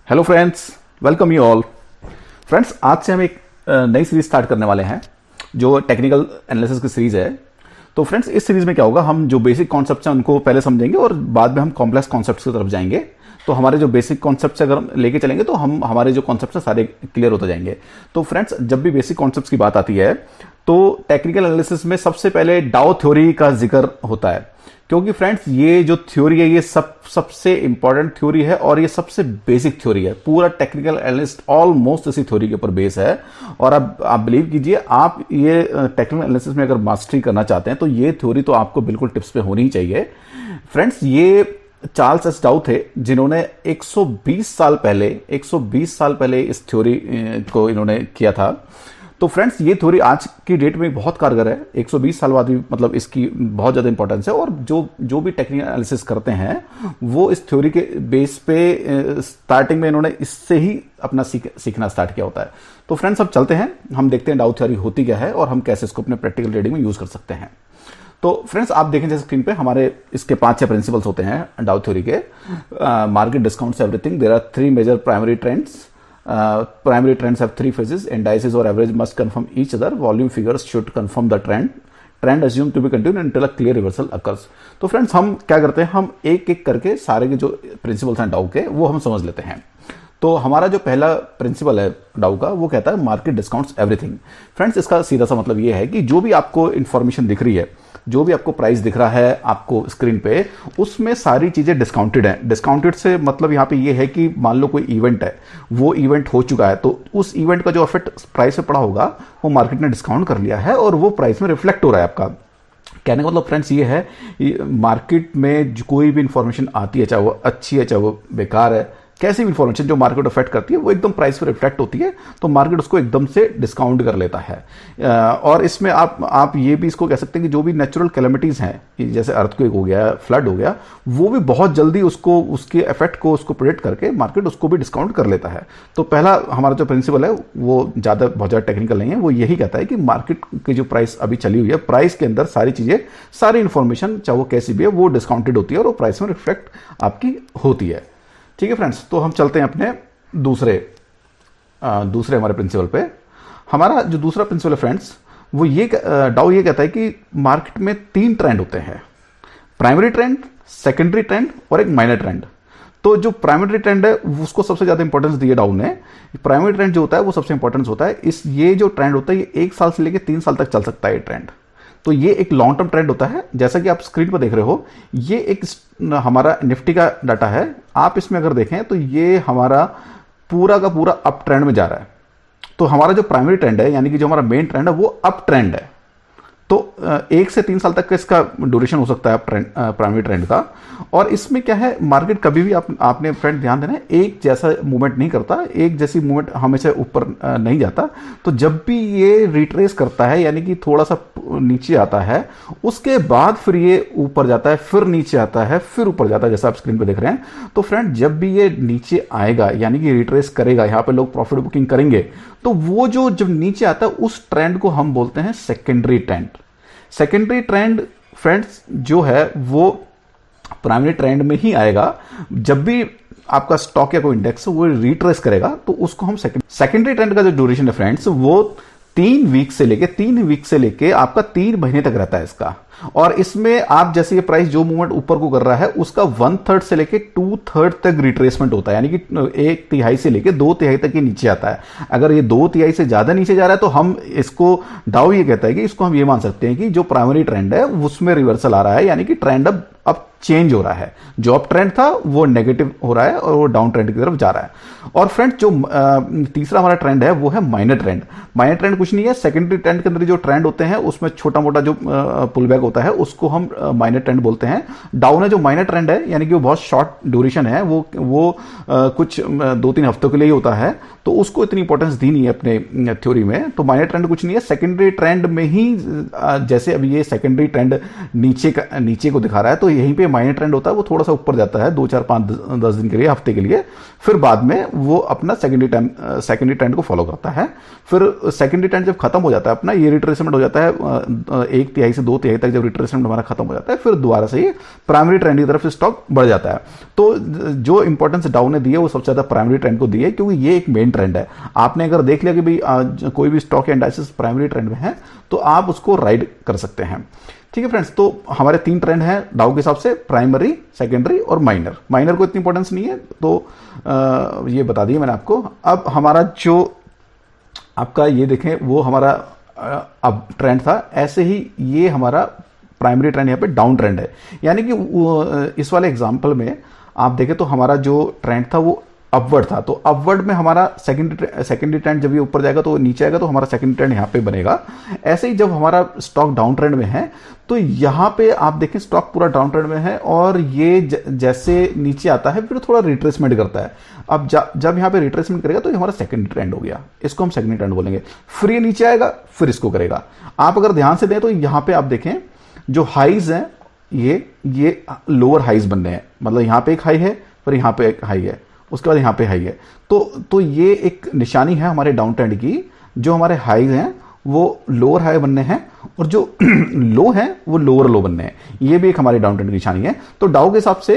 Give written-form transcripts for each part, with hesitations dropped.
Hello friends, welcome you all. Friends, आज से हम एक नई सीरीज स्टार्ट करने वाले हैं जो टेक्निकल एनालिसिस की सीरीज है। तो फ्रेंड्स, इस सीरीज में क्या होगा, हम जो बेसिक कॉन्सेप्ट्स हैं उनको पहले समझेंगे और बाद में हम कॉम्प्लेक्स कॉन्सेप्ट्स की तरफ जाएंगे। तो हमारे जो बेसिक कॉन्सेप्ट्स अगर हम लेके चलेंगे तो हम हमारे जो कॉन्सेप्ट्स हैं सारे क्लियर होते जाएंगे। तो फ्रेंड्स, जब भी बेसिक कॉन्सेप्ट्स की बात आती है तो टेक्निकल एनालिसिस में सबसे पहले डाउ थ्योरी का जिक्र होता है, क्योंकि फ्रेंड्स ये जो थ्योरी है ये सबसे इंपॉर्टेंट थ्योरी है और ये सबसे बेसिक थ्योरी है। पूरा टेक्निकल एनालिस्ट ऑलमोस्ट इसी थ्योरी के ऊपर बेस है। और अब आप बिलीव कीजिए, आप ये टेक्निकल एनालिसिस में अगर मास्टरी करना चाहते हैं तो ये थ्योरी तो आपको बिल्कुल टिप्स पे होनी ही चाहिए। फ्रेंड्स, ये चार्ल्स एस डाउ थे जिन्होंने 120 साल पहले इस थ्योरी को इन्होंने किया था। तो फ्रेंड्स, ये थ्योरी आज की डेट में बहुत कारगर है। 120 साल बाद भी मतलब इसकी बहुत ज़्यादा इंपॉर्टेंस है और जो भी टेक्निकल एनालिसिस करते हैं वो इस थ्योरी के बेस पे स्टार्टिंग में इन्होंने इससे ही अपना सीखना स्टार्ट किया होता है। तो फ्रेंड्स, अब चलते हैं, हम देखते हैं डाउ थ्योरी होती क्या है और हम कैसे इसको अपने प्रैक्टिकल ट्रेडिंग में यूज़ कर सकते हैं। तो फ्रेंड्स, आप देखें जैसे स्क्रीन पे हमारे इसके 5-6 प्रिंसिपल्स होते हैं डाउ थ्योरी के। Market discounts everything, there are 3 major primary trends. Primary trends have 3 phases. Indices or average must confirm each other. Volume figures should confirm the trend. Trend assumed to be continued until a clear reversal occurs. तो friends, हम क्या करते हैं, हम एक एक करके सारे के जो प्रिंसिपल्स हैं डाउ के वो हम समझ लेते हैं। तो हमारा जो पहला प्रिंसिपल है डाउ का वो कहता है मार्केट डिस्काउंट्स एवरीथिंग। फ्रेंड्स, इसका सीधा सा मतलब ये है कि जो भी आपको इंफॉर्मेशन दिख रही है, जो भी आपको प्राइस दिख रहा है आपको स्क्रीन पे, उसमें सारी चीजें डिस्काउंटेड हैं। डिस्काउंटेड से मतलब यहाँ पे ये है कि मान लो कोई इवेंट है, वो इवेंट हो चुका है तो उस इवेंट का जो इफेक्ट प्राइस पे पड़ा होगा वो मार्केट ने डिस्काउंट कर लिया है और वो प्राइस में रिफ्लेक्ट हो रहा है। आपका कहने का मतलब फ्रेंड्स ये है, मार्केट में कोई भी इंफॉर्मेशन आती है, चाहे वो अच्छी है चाहे वो बेकार है, कैसी भी इंफॉर्मेशन जो मार्केट अफेक्ट करती है वो एकदम प्राइस पर रिफ्लेक्ट होती है तो मार्केट उसको एकदम से डिस्काउंट कर लेता है। और इसमें आप ये भी इसको कह सकते हैं कि जो भी नेचुरल कैलेमिटीज हैं, जैसे अर्थक्वेक हो गया, फ्लड हो गया, वो भी बहुत जल्दी उसको उसके इफेक्ट को उसको प्रेडिक्ट करके मार्केट उसको भी डिस्काउंट कर लेता है। तो पहला हमारा जो प्रिंसिपल है वो बहुत ज़्यादा टेक्निकल नहीं है, वो यही कहता है कि मार्केट की जो प्राइस अभी चली हुई है, प्राइस के अंदर सारी चीज़ें, सारी इंफॉर्मेशन चाहे वो कैसी भी है वो डिस्काउंटेड होती है और वो प्राइस में रिफ्लेक्ट आपकी होती है। ठीक है फ्रेंड्स, तो हम चलते हैं अपने दूसरे हमारे प्रिंसिपल पे। हमारा जो दूसरा प्रिंसिपल है फ्रेंड्स, वो ये डाउ ये कहता है कि मार्केट में 3 ट्रेंड होते हैं, प्राइमरी ट्रेंड, सेकेंडरी ट्रेंड और एक माइनर ट्रेंड। तो जो प्राइमरी ट्रेंड है उसको सबसे ज्यादा इंपॉर्टेंस दी है डाउ ने। प्राइमरी ट्रेंड जो होता है वो सबसे इंपॉर्टेंस होता है। ये जो ट्रेंड होता है ये 1 साल से लेकर 3 साल तक चल सकता है ये ट्रेंड। तो ये एक लॉन्ग टर्म ट्रेंड होता है। जैसा कि आप स्क्रीन पर देख रहे हो, ये एक हमारा निफ्टी का डाटा है। आप इसमें अगर देखें तो ये हमारा पूरा का पूरा अप ट्रेंड में जा रहा है। तो हमारा जो प्राइमरी ट्रेंड है, यानी कि जो हमारा मेन ट्रेंड है, वो अप ट्रेंड है। तो 1 से 3 साल तक का इसका ड्यूरेशन हो सकता है प्राइमरी ट्रेंड का। और इसमें क्या है, मार्केट कभी भी आपने फ्रेंड ध्यान देना है, एक जैसा मूवमेंट नहीं करता, एक जैसी मूवमेंट हमेशा ऊपर नहीं जाता। तो जब भी ये रिट्रेस करता है, यानी कि थोड़ा सा नीचे आता है, उसके बाद फिर ये ऊपर जाता है, फिर नीचे आता है, फिर ऊपर जाता है, जैसा आप स्क्रीन पे देख रहे हैं। तो फ्रेंड, जब भी ये नीचे आएगा, यानी कि रिट्रेस करेगा, यहाँ पे लोग प्रॉफिट बुकिंग करेंगे, तो वो जो जब नीचे आता है उस ट्रेंड को हम बोलते हैं secondary trend. Secondary trend friends जो है वो प्राइमरी ट्रेंड में ही आएगा। जब भी आपका स्टॉक या कोई इंडेक्स वो रिट्रेस करेगा तो उसको हम सेकेंडरी ट्रेंड का जो ड्यूरेशन है फ्रेंड्स, वो 3 वीक से लेके आपका 3 महीने तक रहता है इसका। और इसमें आप जैसे ये प्राइस जो मूवमेंट ऊपर को कर रहा है उसका 1/3 से लेके 2/3 तक रिट्रेसमेंट होता है, यानी कि 1/3 से लेके 2/3 तक ये नीचे आता है। अगर ये 2/3 से ज्यादा नीचे जा रहा है तो हम इसको, डाउ ये कहता है कि इसको हम ये मान सकते हैं कि जो प्राइमरी ट्रेंड है उसमें रिवर्सल आ रहा है, यानी कि ट्रेंड अब चेंज हो रहा है। जो अप ट्रेंड था वो नेगेटिव हो रहा है और वो डाउन ट्रेंड की तरफ जा रहा है। और फ्रेंड, जो तीसरा हमारा ट्रेंड है वो है माइनर ट्रेंड। माइनर ट्रेंड कुछ नहीं है, सेकेंडरी ट्रेंड के अंदर जो ट्रेंड होते हैं उसमें छोटा मोटा जो पुल बैक होता है उसको हम माइनर ट्रेंड बोलते हैं। डाउन है जो माइनर ट्रेंड है, यानी कि वो बहुत शॉर्ट ड्यूरेशन है, वो कुछ 2-3 हफ्तों के लिए ही होता है, तो उसको इतनी इंपॉर्टेंस दी नहीं है अपने थ्योरी में। तो माइनर ट्रेंड कुछ नहीं है, सेकेंडरी ट्रेंड में ही, जैसे अभी ये सेकेंडरी ट्रेंड नीचे को दिखा रहा है, तो यहीं पे माइनर ट्रेंड होता है, वो थोड़ा सा ऊपर जाता है 2 4 5 10 दिन के लिए, हफ्ते के लिए, फिर बाद में वो अपना सेकेंडरी ट्रेंड को फॉलो करता है। फिर सेकेंडरी ट्रेंड जब खत्म हो जाता है अपना, ये रिट्रेसमेंट हो जाता है 1 तिहाई से 2 तिहाई तक, जब रिट्रेसमेंट हमारा खत्म हो जाता है, फिर दोबारा से ये प्राइमरी ट्रेंड की तरफ से स्टॉक बढ़ जाता है। तो जो इंपॉर्टेंस डाउ ने दी है वो सबसे ज्यादा प्राइमरी ट्रेंड को दी है, क्योंकि ये एक मेन ट्रेंड है। आपने अगर देख लिया कि भाई कोई भी स्टॉक या इंडाइसेस प्राइमरी ट्रेंड में है, तो आप उसको राइड कर सकते हैं। ठीक है फ्रेंड्स, तो हमारे 3 ट्रेंड हैं डाउ के हिसाब से, प्राइमरी, सेकेंडरी और माइनर। माइनर को इतनी इंपॉर्टेंस नहीं है, तो ये बता दिया मैंने आपको। अब हमारा जो आपका ये देखें, वो हमारा अब ट्रेंड था, ऐसे ही ये हमारा प्राइमरी ट्रेंड यहाँ पे डाउन ट्रेंड है। यानी कि इस वाले एग्जांपल में आप देखें तो हमारा जो ट्रेंड था वो अपवर्ड था, तो अपवर्ड में हमारा सेकेंडरी ट्रेंड जब ये ऊपर जाएगा तो नीचे आएगा, तो हमारा सेकेंडरी ट्रेंड यहाँ पे बनेगा। ऐसे ही जब हमारा स्टॉक डाउन ट्रेंड में है, तो यहाँ पे आप देखें स्टॉक पूरा डाउन ट्रेंड में है, और ये जैसे नीचे आता है फिर थोड़ा रिट्रेसमेंट करता है। अब जब यहाँ पे रिट्रेसमेंट करेगा तो ये हमारा सेकेंडरी ट्रेंड हो गया, इसको हम सेकेंडरी ट्रेंड बोलेंगे। फिर ये नीचे आएगा, फिर इसको करेगा। आप अगर ध्यान से दें तो यहाँ पे आप देखें जो हाइज हैं, ये लोअर हाइज बन रहे हैं, मतलब यहाँ पे एक हाई है, फिर यहाँ पे एक हाई है, उसके बाद यहाँ पे हाई है। तो ये एक निशानी है हमारे डाउन ट्रेंड की, जो हमारे हाईज हैं वो लोअर हाई बनने हैं, और जो लो है वो लोअर लो बनने हैं। ये भी एक हमारे डाउन ट्रेंड की निशानी है। तो डाउ के हिसाब से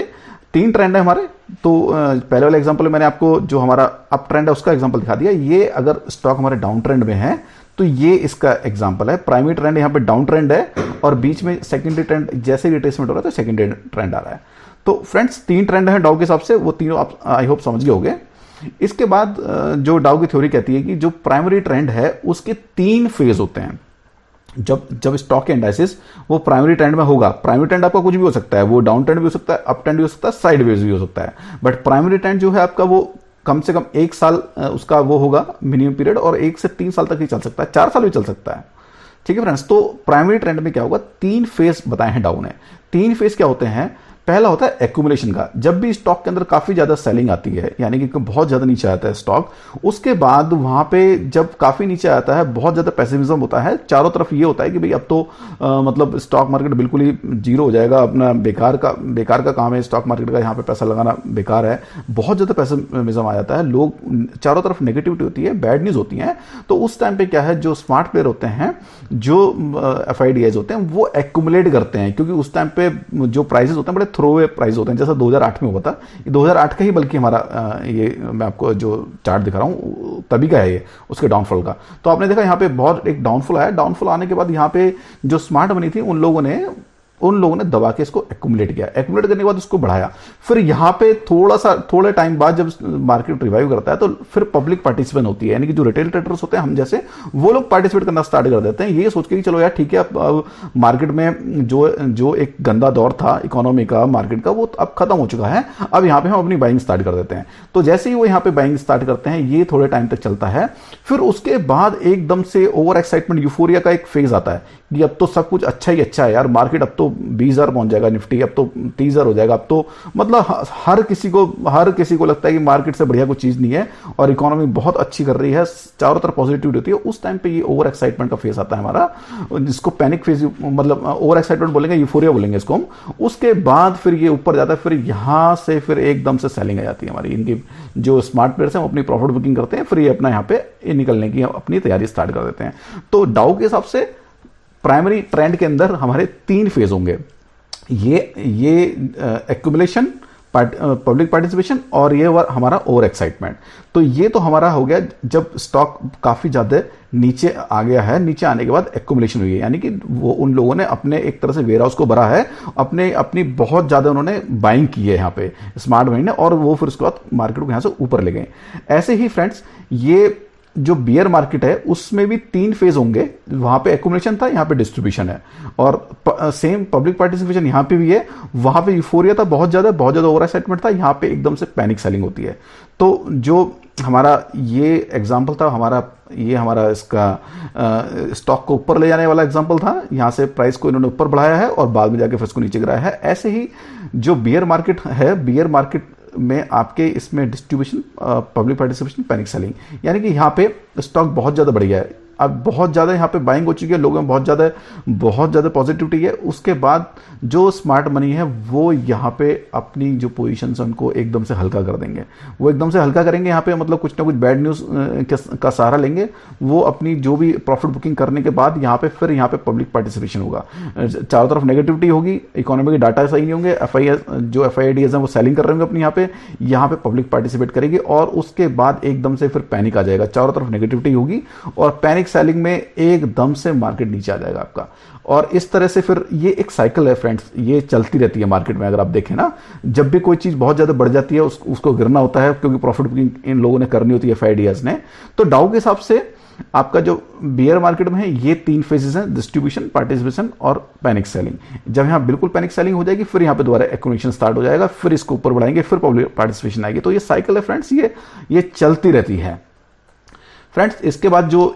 3 ट्रेंड है हमारे। तो पहले वाले एग्जांपल में मैंने आपको जो हमारा अप ट्रेंड है उसका एग्जांपल दिखा दिया। ये अगर स्टॉक हमारे डाउन ट्रेंड में है तो ये इसका एग्जांपल है। प्राइमरी ट्रेंड यहाँ पे डाउन ट्रेंड है, और बीच में सेकेंडरी ट्रेंड जैसे रिट्रेसमेंट हो रहा है तो सेकेंडरी ट्रेंड आ रहा है। तो फ्रेंड्स 3 ट्रेंड हैं डाउ के हिसाब से, वो तीनों आप आई होप समझ गए होंगे। इसके बाद जो डाउ की थ्योरी कहती है कि जो प्राइमरी ट्रेंड है उसके 3 फेज होते हैं। जब स्टॉक इंडाइसेस वो प्राइमरी ट्रेंड में होगा, प्राइमरी ट्रेंड आपका कुछ भी हो सकता है, वो डाउन ट्रेंड भी हो सकता है, अप ट्रेंड भी हो सकता है, साइडवेज भी हो सकता है, बट प्राइमरी ट्रेंड जो है आपका वो कम से कम 1 साल उसका वो होगा मिनिमम पीरियड, और 1 से 3 साल तक ही चल सकता है, 4 साल भी चल सकता है। ठीक है फ्रेंड्स, तो प्राइमरी ट्रेंड में क्या होगा, 3 फेज बताए हैं डाउन है। 3 फेज क्या होते हैं, पहला होता है एक्यूमुलेशन का। जब भी स्टॉक के अंदर काफी ज्यादा सेलिंग आती है, यानी कि बहुत ज्यादा नीचे आता है स्टॉक, उसके बाद वहां पे जब काफी नीचे आता है बहुत ज्यादा पैसिविज्म होता है, चारों तरफ ये होता है कि भाई अब तो मतलब स्टॉक मार्केट बिल्कुल ही जीरो हो जाएगा, अपना बेकार का काम है स्टॉक मार्केट का, यहाँ पे पैसा लगाना बेकार है, बहुत ज्यादा पैसिविज्म आ जाता है, लोग चारों तरफ नेगेटिविटी होती है, बैड न्यूज होती है। तो उस टाइम पे क्या है, जो स्मार्ट प्लेयर होते हैं, जो FIDIs होते हैं, वो एक्यूमुलेट करते हैं, क्योंकि उस टाइम पे जो प्राइसेस होते हैं बड़े थ्रोवे प्राइस होते हैं, जैसा 2008 में हुआ था। 2008 का ही बल्कि हमारा ये मैं आपको जो चार्ट दिखा रहा हूँ तभी का है ये, उसके डाउनफॉल का। तो आपने देखा यहाँ पे बहुत एक डाउनफॉल आया, डाउनफॉल आने के बाद यहाँ पे जो स्मार्ट बनी थी उन लोगों ने दबा के इसको एक्यूमुलेट किया, एक्यूमुलेट करने के बाद उसको बढ़ाया। फिर यहाँ पे थोड़े टाइम बाद जब मार्केट रिवाइव करता है तो फिर पब्लिक पार्टिसिपेशन होती है, यानी कि जो रिटेल ट्रेडर्स होते हैं हम जैसे, वो लोग पार्टिसिपेट करना स्टार्ट कर देते हैं, ये सोच के कि चलो यार ठीक है, अब मार्केट में जो एक गंदा दौर था इकोनॉमी का, मार्केट का, वो अब खत्म हो चुका है, अब यहाँ पे हम अपनी बाइंग स्टार्ट कर देते हैं। तो जैसे ही वो यहाँ पे बाइंग स्टार्ट करते हैं, ये थोड़े टाइम तक चलता है, फिर उसके बाद एकदम से ओवर एक्साइटमेंट, यूफोरिया का एक फेज आता है कि अब तो सब कुछ अच्छा ही अच्छा है यार, मार्केट अब तो 20,000 पहुंच जाएगा, निफ्टी अब तो 30,000 हो जाएगा, अब तो मतलब हर किसी को लगता है कि मार्केट से बढ़िया कोई चीज नहीं है और इकोनॉमी बहुत अच्छी कर रही है, चारों तरफ पॉजिटिविटी होती है। उस टाइम पे ये ओवर एक्साइटमेंट का फेज आता है हमारा, जिसको पैनिक फेज, मतलब ओवर एक्साइटमेंट बोलेंगे, यूफोरिया बोलेंगे इसको हम। उसके बाद फिर ये ऊपर जाता है, फिर यहां से फिर एकदम से सेलिंग आ जाती है हमारी। इनकी जो स्मार्ट प्लेयर्स हैं वो अपनी प्रॉफिट बुकिंग करते हैं, फिर ये अपना यहाँ पे निकलने की अपनी तैयारी स्टार्ट कर देते हैं। तो डाउ के हिसाब से प्राइमरी ट्रेंड के अंदर हमारे 3 फेज होंगे, ये एक्यूमुलेशन, पब्लिक पार्टिसिपेशन, और ये हमारा ओवर एक्साइटमेंट। तो ये तो हमारा हो गया जब स्टॉक काफी ज्यादा नीचे आ गया है, नीचे आने के बाद एक्यूमुलेशन हुई है, यानी कि वो उन लोगों ने अपने एक तरह से वेयर हाउस को भरा है, अपनी बहुत ज्यादा उन्होंने बाइंग की है यहाँ पे स्मार्ट मनी ने, और वो फिर उसके बाद मार्केट को यहाँ से ऊपर ले गए। ऐसे ही फ्रेंड्स, ये जो बियर मार्केट है उसमें भी 3 फेज होंगे, वहां पे एक्यूमुलेशन था, यहाँ पे डिस्ट्रीब्यूशन है, और सेम पब्लिक पार्टिसिपेशन यहाँ पे भी है। वहां पे यूफोरिया था, बहुत ज्यादा ओवर एक्साइटमेंट था, यहाँ पे एकदम से पैनिक सेलिंग होती है। तो जो हमारा ये एग्जांपल था, हमारा इसका स्टॉक को ऊपर ले जाने वाला एग्जांपल था, यहाँ से प्राइस को इन्होंने ऊपर बढ़ाया है और बाद में जाके फिर इसको नीचे गिराया है। ऐसे ही जो बियर मार्केट है, बियर मार्केट में आपके इसमें distribution, public participation, panic selling, यानी कि यहाँ पे स्टॉक बहुत ज्यादा बढ़ गया है, अब बहुत ज़्यादा यहाँ पे बाइंग हो चुकी है, लोगों में बहुत ज़्यादा पॉजिटिविटी है। उसके बाद जो स्मार्ट मनी है वो यहाँ पे अपनी जो पोजीशन है उनको एकदम से हल्का कर देंगे, वो एकदम से हल्का करेंगे यहाँ पे, मतलब कुछ ना कुछ बैड न्यूज़ का सहारा लेंगे। वो अपनी जो भी प्रॉफिट बुकिंग करने के बाद यहाँ पे फिर यहाँ पे पब्लिक पार्टिसिपेशन होगा, चारों तरफ नेगेटिविटी होगी, इकोनॉमी के डाटा सही नहीं होंगे, जो FIDs हैं वो सेलिंग कर रहे होंगे अपनी यहाँ पे पब्लिक पार्टिसिपेट करेगी और उसके बाद एकदम से फिर पैनिक आ जाएगा, चारों तरफ नेगेटिविटी होगी और पैनिक सेलिंग में एकदम से मार्केट नीचे आ जाएगा आपका। और इस तरह से फिर ये एक साइकिल है फ्रेंड्स, ये चलती रहती है मार्केट में। अगर आप देखें ना, जब भी कोई चीज बहुत ज्यादा बढ़ जाती है उसको गिरना होता है, क्योंकि प्रॉफिट बुकिंग इन लोगों ने करनी होती है FIDs ने। तो डाउ के हिसाब से आपका जो बियर मार्केट में है ये 3 फेजेस हैं, डिस्ट्रीब्यूशन, पार्टिसिपेशन और पैनिक सेलिंग। जब यहाँ बिल्कुल पैनिक सेलिंग हो जाएगी फिर यहाँ पे दोबारा एक्यूमुलेशन स्टार्ट हो जाएगा, फिर इसको ऊपर बढ़ाएंगे, फिर पब्लिक पार्टिसिपेशन आएगी। तो ये साइकिल है फ्रेंड्स, ये चलती रहती है फ्रेंड्स। इसके बाद जो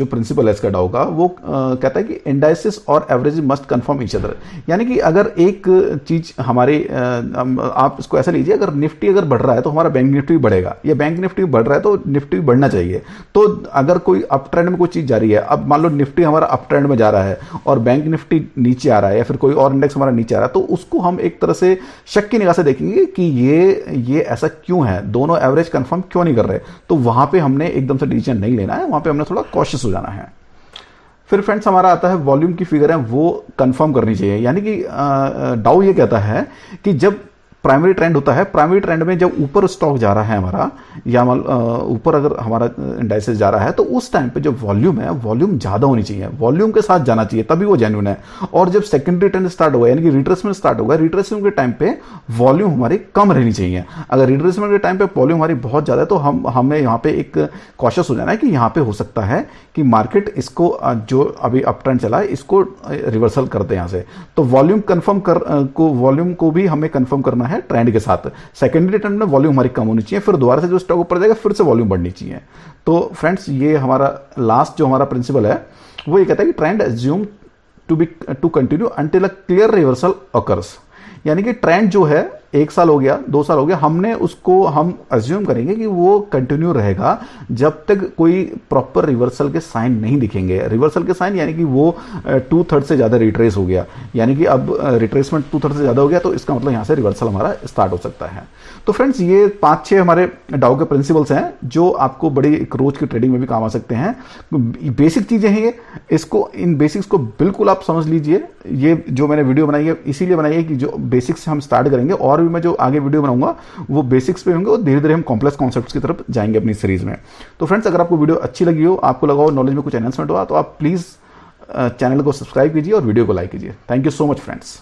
प्रिंसिपल है इसका डाउ का, वो कहता है कि इंडाइसिस और average must confirm each other. यानी कि अगर एक चीज हमारे आप इसको ऐसा लीजिए, अगर निफ्टी अगर बढ़ रहा है तो हमारा बैंक निफ्टी भी बढ़ेगा, या बैंक निफ्टी बढ़ रहा है तो निफ्टी भी बढ़ना चाहिए। तो अगर कोई अप ट्रेंड में कोई चीज जा रही है, अब मान लो निफ्टी हमारा अप ट्रेंड में जा रहा है और बैंक निफ्टी नीचे आ रहा है, या फिर कोई और इंडेक्स हमारा नीचे आ रहा है, तो उसको हम एक तरह से शक की निगाह से देखेंगे कि ये ऐसा क्यों है, दोनों एवरेज कंफर्म क्यों नहीं कर रहे। तो वहां पे हमने एकदम से डिसीजन नहीं लेना है, वहां पे हमने थोड़ा कॉशियस हो जाना है। फिर फ्रेंड्स हमारा आता है वॉल्यूम की फिगर है वो कंफर्म करनी चाहिए। यानी कि डाउ ये कहता है कि जब प्राइमरी ट्रेंड होता है, प्राइमरी ट्रेंड में जब ऊपर स्टॉक जा रहा है हमारा, या ऊपर अगर हमारा इंडाइसेस जा रहा है, तो उस टाइम पे जो वॉल्यूम है, वॉल्यूम ज्यादा होनी चाहिए, वॉल्यूम के साथ जाना चाहिए, तभी वो जेन्युइन है। और जब सेकेंडरी ट्रेंड स्टार्ट होगा, यानी कि रिट्रेसमेंट स्टार्ट होगा, रिट्रेसमेंट के टाइम पे वॉल्यूम हमारी कम रहनी चाहिए। अगर रिट्रेसमेंट के टाइम पे वॉल्यूम हमारी बहुत ज्यादा है तो हमें यहाँ पे एक कॉशियस हो जाना है कि यहाँ पे हो सकता है कि मार्केट इसको जो अभी अप ट्रेंड चला है इसको रिवर्सल करते हैं यहाँ से। तो वॉल्यूम को भी हमें कंफर्म करना है ट्रेंड के साथ। सेकेंडरी ट्रेंड में वॉल्यूम हमारी कम होनी चाहिए, फिर दोबारा से जो स्टॉक ऊपर जाएगा फिर से वॉल्यूम बढ़नी चाहिए। तो फ्रेंड्स ये हमारा लास्ट जो हमारा प्रिंसिपल है वो ये कहता है कि trend assume to continue until a clear reversal occurs. यानी कि ट्रेंड जो है 1 साल हो गया, 2 साल हो गया, हम अज्यूम करेंगे कि वो कंटिन्यू रहेगा जब तक कोई प्रॉपर रिवर्सल के साइन नहीं दिखेंगे। रिवर्सल के साइन यानी कि वो 2/3 से ज्यादा रिट्रेस हो गया, यानी कि अब रिट्रेसमेंट 2/3 से ज्यादा हो गया, तो इसका मतलब यहां से रिवर्सल हमारा स्टार्ट हो सकता है। तो फ्रेंड्स ये 5-6 हमारे डाउ के प्रिंसिपल्स हैं जो आपको बड़ी एक रोज की ट्रेडिंग में भी काम आ सकते हैं। बेसिक चीजें हैं ये, इन बेसिक्स को बिल्कुल आप समझ लीजिए। ये जो मैंने वीडियो बनाई है इसीलिए बनाई है कि जो बेसिक्स से हम स्टार्ट करेंगे, और भी मैं जो आगे वीडियो बनाऊंगा वो बेसिक्स पे होंगे और धीरे धीरे हम कॉम्प्लेक्स कॉन्सेप्ट्स की तरफ जाएंगे अपनी सीरीज में। तो फ्रेंड्स अगर आपको वीडियो अच्छी लगी हो, आपको लगा हो नॉलेज में कुछ एनहांसमेंट हुआ, तो आप प्लीज चैनल को सब्सक्राइब कीजिए और वीडियो को लाइक कीजिए। Thank you so much friends.